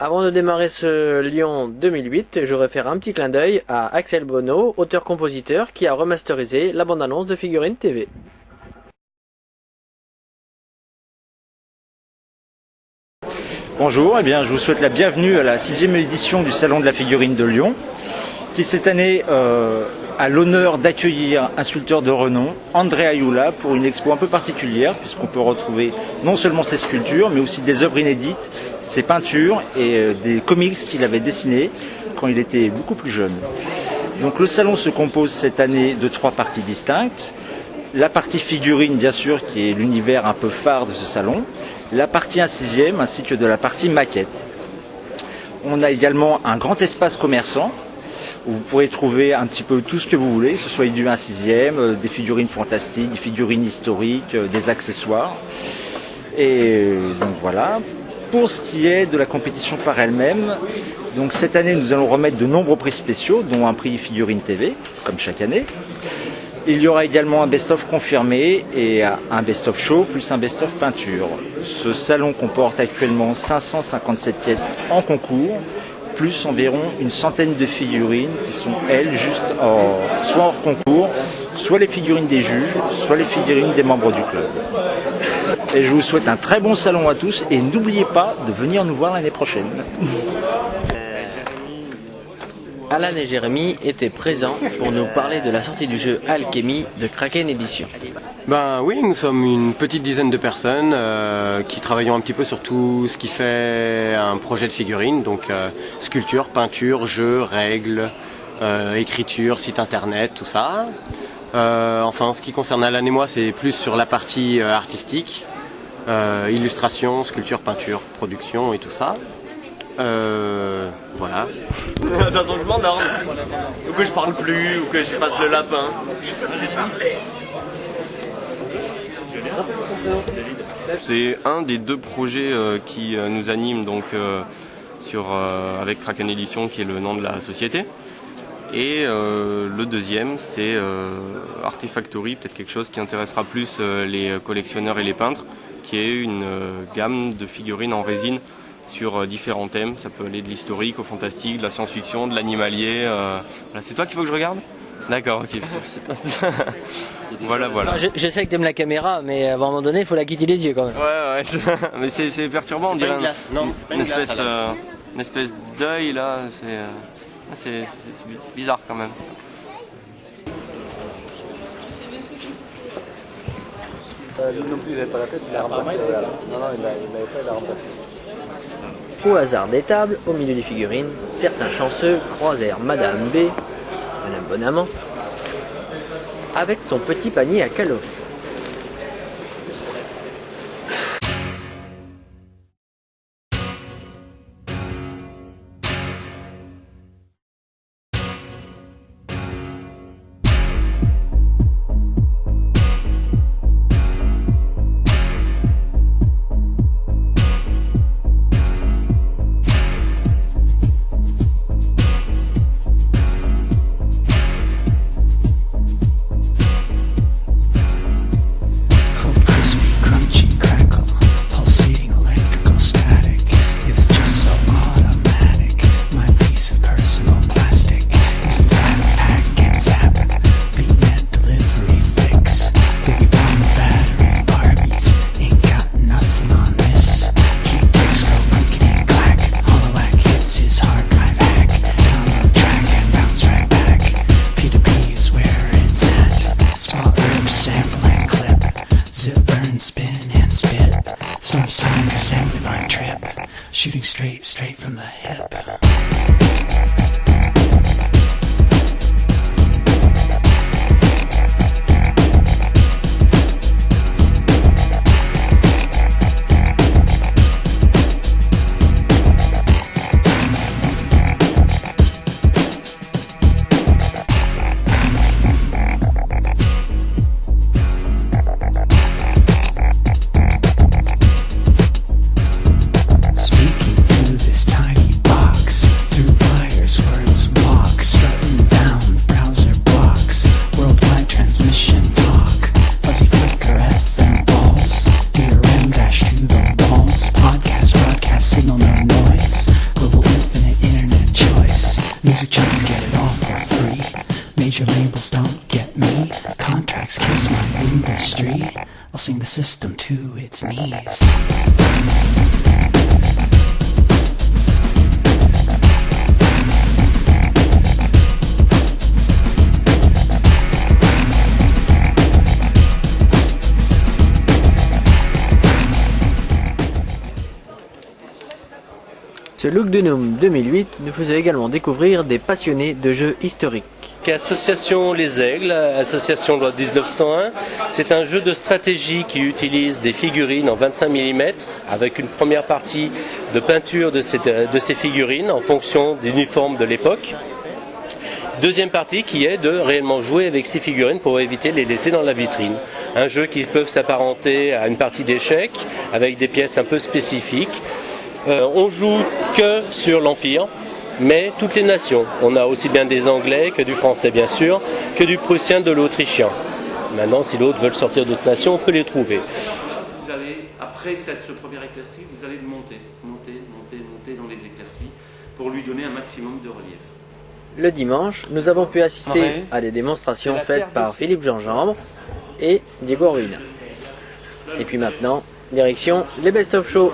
Avant de démarrer ce Lyon 2008, je voudrais faire un petit clin d'œil à Axel Bonneau, auteur-compositeur, qui a remasterisé la bande-annonce de Figurine TV. Bonjour, je vous souhaite la bienvenue à la 6e édition du Salon de la Figurine de Lyon, qui cette année a l'honneur d'accueillir un sculpteur de renom, André Ayula, pour une expo un peu particulière, puisqu'on peut retrouver non seulement ses sculptures, mais aussi des œuvres inédites, ses peintures et des comics qu'il avait dessinés quand il était beaucoup plus jeune. Donc le salon se compose cette année de 3 parties distinctes. La partie figurine, bien sûr, qui est l'univers un peu phare de ce salon, la partie 1/6, ainsi que de la partie maquette. On a également un grand espace commerçant, où vous pourrez trouver un petit peu tout ce que vous voulez, que ce soit du 1/6, des figurines fantastiques, des figurines historiques, des accessoires. Et donc voilà. Pour ce qui est de la compétition par elle-même, donc cette année nous allons remettre de nombreux prix spéciaux, dont un prix Figurine TV, comme chaque année. Il y aura également un best-of confirmé et un best-of show plus un best-of peinture. Ce salon comporte actuellement 557 pièces en concours, plus environ une centaine de figurines qui sont, elles, juste soit hors concours, soit les figurines des juges, soit les figurines des membres du club. Et je vous souhaite un très bon salon à tous et n'oubliez pas de venir nous voir l'année prochaine. Alan et Jérémy étaient présents pour nous parler de la sortie du jeu Alchemy de Kraken Edition. Ben oui, nous sommes une petite dizaine de personnes qui travaillons un petit peu sur tout ce qui fait un projet de figurine, donc sculpture, peinture, jeu, règles, écriture, site internet, tout ça. Enfin, en ce qui concerne Alan et moi, c'est plus sur la partie artistique, illustration, sculpture, peinture, production et tout ça. Voilà. Attends, je m'endorme. Ou que je parle plus, ou que je passe le lapin. Je peux plus parler. C'est un des 2 projets qui nous animent donc, avec Kraken Edition, qui est le nom de la société. Et le deuxième, c'est Artifactory, peut-être quelque chose qui intéressera plus les collectionneurs et les peintres, qui est une gamme de figurines en résine sur différents thèmes. Ça peut aller de l'historique au fantastique, de la science-fiction, de l'animalier. Voilà. C'est toi qu'il faut que je regarde ? D'accord, ok. Voilà. Je sais que t'aimes la caméra, mais à un moment donné, il faut la quitter les yeux quand même. Ouais. Mais c'est perturbant, on dirait. Non, c'est pas une glace. Une espèce d'œil là. C'est bizarre quand même. Lui non plus, il n'avait pas la tête, il l'a remplacé. Non, il n'avait pas, il l'a remplacé. Au hasard des tables, au milieu des figurines, certains chanceux croisèrent Madame B, Madame Bonamant, avec son petit panier à calories. Shooting straight from the hip. Speaking to this tiny box through wires That's my industry. I'll sing the system to its knees. Ce Look de Noom 2008 nous faisait également découvrir des passionnés de jeux historiques. Association Les Aigles, association loi 1901, c'est un jeu de stratégie qui utilise des figurines en 25 mm avec une première partie de peinture de ces figurines en fonction des uniformes de l'époque. Deuxième partie qui est de réellement jouer avec ces figurines pour éviter de les laisser dans la vitrine. Un jeu qui peut s'apparenter à une partie d'échecs avec des pièces un peu spécifiques. On joue que sur l'Empire, mais toutes les nations. On a aussi bien des Anglais que du Français bien sûr, que du Prussien, de l'Autrichien. Maintenant, si l'autre veut sortir d'autres nations, on peut les trouver. Vous allez, après ce premier éclairci, vous allez monter dans les éclaircies pour lui donner un maximum de relief. Le dimanche, nous avons pu assister à des démonstrations faites par Philippe Jean-Jambre et Diego Ruina. Et puis maintenant, direction les Best of Show.